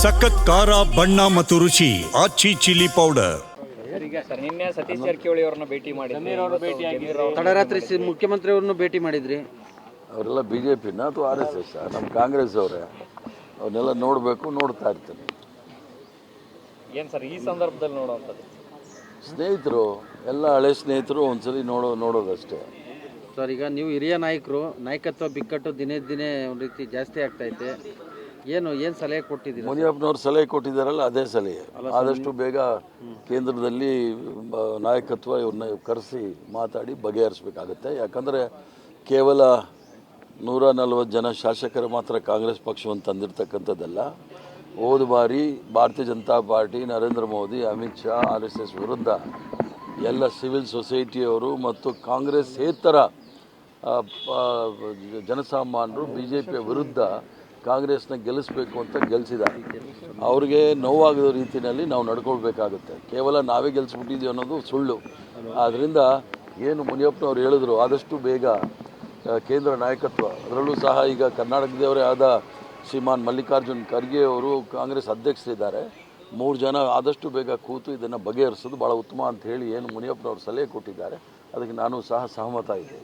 ಸಖತ್ ಖಾರ ಬಣ್ಣ ಮತ್ತು ರುಚಿ ಆಚಿ ಚಿಲ್ಲಿ ಪೌಡರ್. ಈಗ ಸರ್ ನಿನ್ನೆ ಸತೀಶ್ ಜಾರಕಿಹೊಳಿ ಅವರನ್ನ ಭೇಟಿ ಮಾಡಿದ್ರು. ತಡರಾತ್ರಿ ಮುಖ್ಯಮಂತ್ರಿ ಅವ್ರನ್ನು ಭೇಟಿ ಮಾಡಿದ್ರಿ. ಅವರೆಲ್ಲ BJP ಅಥವಾ RSS ನಮ್ಮ ಕಾಂಗ್ರೆಸ್ ಅವರೇ, ಅವನ್ನೆಲ್ಲ ನೋಡಬೇಕು, ನೋಡ್ತಾ ಇರ್ತೀನಿ. ಏನು ಸರ್ ಈ ಸಂದರ್ಭದಲ್ಲಿ ನೋಡುವಂಥದ್ದು? ಸ್ನೇಹಿತರು ಎಲ್ಲ ಹಳೆ ಸ್ನೇಹಿತರು ಒಂದ್ಸಲಿ ನೋಡೋದಷ್ಟೇ. ಸರ್ ಈಗ ನೀವು ಹಿರಿಯ ನಾಯಕರು, ನಾಯಕತ್ವ ಬಿಕ್ಕಟ್ಟು ದಿನೇ ದಿನೇ ಒಂದು ರೀತಿ ಜಾಸ್ತಿ ಆಗ್ತೈತೆ. ಏನು ಸಲಹೆ ಕೊಟ್ಟಿದ್ದೀರಿ? ಮುನಿಯಪ್ಪನವ್ರು ಸಲಹೆ ಕೊಟ್ಟಿದ್ದಾರಲ್ಲ, ಅದೇ ಸಲಹೆ. ಆದಷ್ಟು ಬೇಗ ಕೇಂದ್ರದಲ್ಲಿ ನಾಯಕತ್ವ ಇವ್ರನ್ನ ಕರೆಸಿ ಮಾತಾಡಿ ಬಗೆಹರಿಸಬೇಕಾಗತ್ತೆ. ಯಾಕಂದರೆ ಕೇವಲ 140 ಜನ ಶಾಸಕರು ಮಾತ್ರ ಕಾಂಗ್ರೆಸ್ ಪಕ್ಷವನ್ನು ತಂದಿರತಕ್ಕಂಥದ್ದಲ್ಲ. ಹೋದ ಬಾರಿ ಭಾರತೀಯ ಜನತಾ ಪಾರ್ಟಿ, ನರೇಂದ್ರ ಮೋದಿ, ಅಮಿತ್ ಶಾ, RSS ವಿರುದ್ಧ ಎಲ್ಲ ಸಿವಿಲ್ ಸೊಸೈಟಿಯವರು ಮತ್ತು ಕಾಂಗ್ರೆಸ್ಸೇತರ ಜನಸಾಮಾನ್ಯರು BJP ವಿರುದ್ಧ ಕಾಂಗ್ರೆಸ್ನ ಗೆಲ್ಲಿಸಬೇಕು ಅಂತ ಗೆಲ್ಲಿಸಿದ್ದಾರೆ. ಅವ್ರಿಗೆ ನೋವಾಗದ ರೀತಿಯಲ್ಲಿ ನಾವು ನಡ್ಕೊಳ್ಬೇಕಾಗುತ್ತೆ. ಕೇವಲ ನಾವೇ ಗೆಲ್ಲಿಸ್ಬಿಟ್ಟಿದ್ದೀವಿ ಅನ್ನೋದು ಸುಳ್ಳು. ಆದ್ದರಿಂದ ಏನು ಮುನಿಯಪ್ಪನವ್ರು ಹೇಳಿದ್ರು, ಆದಷ್ಟು ಬೇಗ ಕೇಂದ್ರ ನಾಯಕತ್ವ, ಅದರಲ್ಲೂ ಸಹ ಈಗ ಕರ್ನಾಟಕದವರೇ ಆದ ಶ್ರೀಮಾನ್ ಮಲ್ಲಿಕಾರ್ಜುನ್ ಖರ್ಗೆ ಅವರು ಕಾಂಗ್ರೆಸ್ ಅಧ್ಯಕ್ಷರಿದ್ದಾರೆ. 3 ಜನ ಆದಷ್ಟು ಬೇಗ ಕೂತು ಇದನ್ನು ಬಗೆಹರಿಸೋದು ಭಾಳ ಉತ್ತಮ ಅಂತ ಹೇಳಿ ಏನು ಮುನಿಯಪ್ಪನವ್ರು ಸಲಹೆ ಕೊಟ್ಟಿದ್ದಾರೆ, ಅದಕ್ಕೆ ನಾನು ಸಹ ಸಹಮತ ಇದ್ದೆ.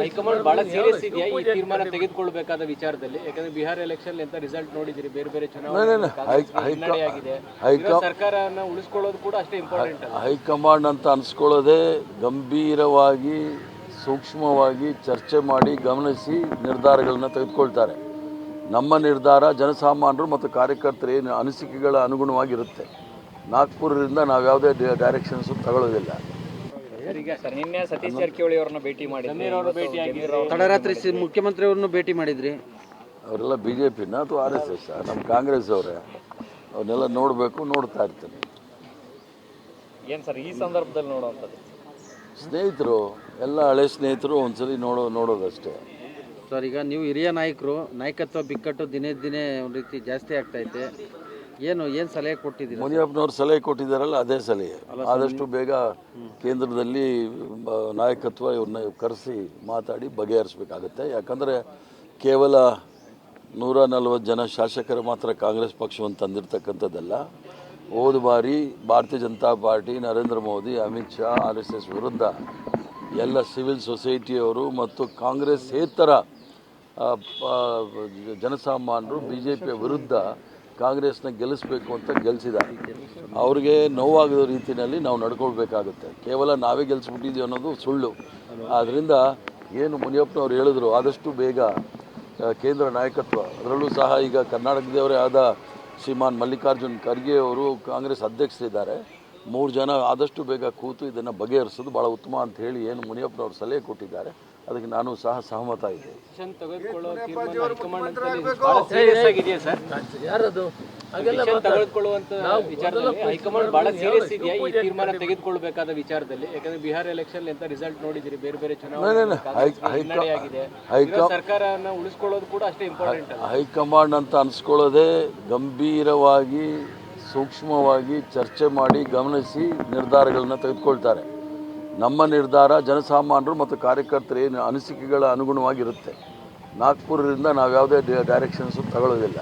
ಹೈಕಮಾಂಡ್ ಬಹಳ ಸೀರಿಯಸ್ ಇದೆಯಾ ಈ ತೀರ್ಮಾನ ತೆಗೆದುಕೊಳ್ಳಬೇಕಾದ ವಿಚಾರದಲ್ಲಿ? ಯಾಕಂದ್ರೆ ಬಿಹಾರ ಎಲೆಕ್ಷನ್ ಅಂತ ರಿಸಲ್ಟ್ ನೋಡಿದಿರಿ, ಬೇರೆ ಬೇರೆ ಚುನಾವಣೆ ಸರ್ಕಾರನ ಉಳಿಸ್ಕೊಳ್ಳೋದು ಕೂಡ ಅಷ್ಟೇ ಇಂಪಾರ್ಟೆಂಟ್. ಹೈಕಮಾಂಡ್ ಅಂತ ಅನ್ಸ್ಕೊಳ್ಳೋದೇ ಗಂಭೀರವಾಗಿ, ಸೂಕ್ಷ್ಮವಾಗಿ ಚರ್ಚೆ ಮಾಡಿ ಗಮನಿಸಿ ನಿರ್ಧಾರಗಳನ್ನ ತೆಗೆದುಕೊಳ್ತಾರೆ. ನಮ್ಮ ನಿರ್ಧಾರ ಜನಸಾಮಾನ್ಯರು ಮತ್ತು ಕಾರ್ಯಕರ್ತರ ಏನು ಅನಿಸಿಕೆಗಳ ಅನುಗುಣವಾಗಿರುತ್ತೆ. ನಾಗ್ಪುರದಿಂದ ನಾವು ಯಾವುದೇ ಡೈರೆಕ್ಷನ್ಸ್ ತಗೊಳ್ಳೋದಿಲ್ಲ. ಈಗ ಸರ್ ನಿನ್ನೆ ಸತೀಶ್ ಜಾರಕಿಹೊಳಿ ಅವರನ್ನ ಭೇಟಿ ಮಾಡಿದ್ರು. ತಡರಾತ್ರಿ ಮುಖ್ಯಮಂತ್ರಿ ಅವ್ರನ್ನು ಭೇಟಿ ಮಾಡಿದ್ರಿ. ಅವರೆಲ್ಲ BJP ಅಥವಾ RSS ನಮ್ಮ ಕಾಂಗ್ರೆಸ್ ಅವರೇ, ಅವನ್ನೆಲ್ಲ ನೋಡಬೇಕು, ನೋಡ್ತಾ ಇರ್ತೀನಿ. ಏನು ಸರ್ ಈ ಸಂದರ್ಭದಲ್ಲಿ ನೋಡುವಂಥದ್ದು? ಸ್ನೇಹಿತರು ಎಲ್ಲ ಹಳೆ ಸ್ನೇಹಿತರು ಒಂದ್ಸಲಿ ನೋಡೋದಷ್ಟೇ. ಸರ್ ಈಗ ನೀವು ಹಿರಿಯ ನಾಯಕರು, ನಾಯಕತ್ವ ಬಿಕ್ಕಟ್ಟು ದಿನೇ ದಿನೇ ಒಂದು ರೀತಿ ಜಾಸ್ತಿ ಆಗ್ತೈತೆ. ಏನು ಸಲಹೆ ಕೊಟ್ಟಿದ್ದೀರಿ? ಮುನಿಯಪ್ಪನವ್ರು ಸಲಹೆ ಕೊಟ್ಟಿದ್ದಾರಲ್ಲ, ಅದೇ ಸಲಹೆ. ಆದಷ್ಟು ಬೇಗ ಕೇಂದ್ರದಲ್ಲಿ ನಾಯಕತ್ವ ಇವ್ರನ್ನ ಕರೆಸಿ ಮಾತಾಡಿ ಬಗೆಹರಿಸಬೇಕಾಗತ್ತೆ. ಯಾಕಂದರೆ ಕೇವಲ 140 ಜನ ಶಾಸಕರು ಮಾತ್ರ ಕಾಂಗ್ರೆಸ್ ಪಕ್ಷವನ್ನು ತಂದಿರತಕ್ಕಂಥದ್ದಲ್ಲ. ಹೋದ ಬಾರಿ ಭಾರತೀಯ ಜನತಾ ಪಾರ್ಟಿ, ನರೇಂದ್ರ ಮೋದಿ, ಅಮಿತ್ ಶಾ, RSS ವಿರುದ್ಧ ಎಲ್ಲ ಸಿವಿಲ್ ಸೊಸೈಟಿಯವರು ಮತ್ತು ಕಾಂಗ್ರೆಸ್ಸೇತರ ಜನಸಾಮಾನ್ಯರು BJP ವಿರುದ್ಧ ಕಾಂಗ್ರೆಸ್ನ ಗೆಲ್ಲಿಸಬೇಕು ಅಂತ ಗೆಲ್ಲಿಸಿದ್ದಾರೆ. ಅವ್ರಿಗೆ ನೋವಾಗದ ರೀತಿಯಲ್ಲಿ ನಾವು ನಡ್ಕೊಳ್ಬೇಕಾಗುತ್ತೆ. ಕೇವಲ ನಾವೇ ಗೆಲ್ಲಿಸ್ಬಿಟ್ಟಿದ್ದೀವಿ ಅನ್ನೋದು ಸುಳ್ಳು. ಆದ್ದರಿಂದ ಏನು ಮುನಿಯಪ್ಪನವ್ರು ಹೇಳಿದ್ರು, ಆದಷ್ಟು ಬೇಗ ಕೇಂದ್ರ ನಾಯಕತ್ವ, ಅದರಲ್ಲೂ ಸಹ ಈಗ ಕರ್ನಾಟಕದವರೇ ಆದ ಶ್ರೀಮಾನ್ ಮಲ್ಲಿಕಾರ್ಜುನ್ ಖರ್ಗೆ ಅವರು ಕಾಂಗ್ರೆಸ್ ಅಧ್ಯಕ್ಷರಿದ್ದಾರೆ. 3 ಜನ ಆದಷ್ಟು ಬೇಗ ಕೂತು ಇದನ್ನು ಬಗೆಹರಿಸೋದು ಭಾಳ ಉತ್ತಮ ಅಂತ ಹೇಳಿ ಏನು ಮುನಿಯಪ್ಪನವ್ರು ಸಲಹೆ ಕೊಟ್ಟಿದ್ದಾರೆ, ಅದಕ್ಕೆ ನಾನು ಸಹ ಸಹಮತ ಇದ್ದೆ. ಹೈಕಮಾಂಡ್ ಬಹಳ ಸೀರಿಯಸ್ ಇದೆಯಾ ಈ ತೀರ್ಮಾನ ತೆಗೆದುಕೊಳ್ಳಬೇಕಾದ ವಿಚಾರದಲ್ಲಿ? ಯಾಕಂದ್ರೆ ಬಿಹಾರ ಎಲೆಕ್ಷನ್ ಅಂತ ರಿಸಲ್ಟ್ ನೋಡಿದಿರಿ, ಬೇರೆ ಬೇರೆ ಚುನಾವಣೆ ಸರ್ಕಾರನ ಉಳಿಸ್ಕೊಳ್ಳೋದು ಕೂಡ ಅಷ್ಟೇ ಇಂಪಾರ್ಟೆಂಟ್. ಹೈಕಮಾಂಡ್ ಅಂತ ಅನ್ಸ್ಕೊಳ್ಳೋದೇ ಗಂಭೀರವಾಗಿ, ಸೂಕ್ಷ್ಮವಾಗಿ ಚರ್ಚೆ ಮಾಡಿ ಗಮನಿಸಿ ನಿರ್ಧಾರಗಳನ್ನ ತೆಗೆದುಕೊಳ್ತಾರೆ. ನಮ್ಮ ನಿರ್ಧಾರ ಜನಸಾಮಾನ್ಯರು ಮತ್ತು ಕಾರ್ಯಕರ್ತರ ಏನು ಅನಿಸಿಕೆಗಳ ಅನುಗುಣವಾಗಿರುತ್ತೆ. ನಾಗ್ಪುರದಿಂದ ನಾವು ಯಾವುದೇ ಡೈರೆಕ್ಷನ್ಸ್ ತಗೊಳ್ಳೋದಿಲ್ಲ.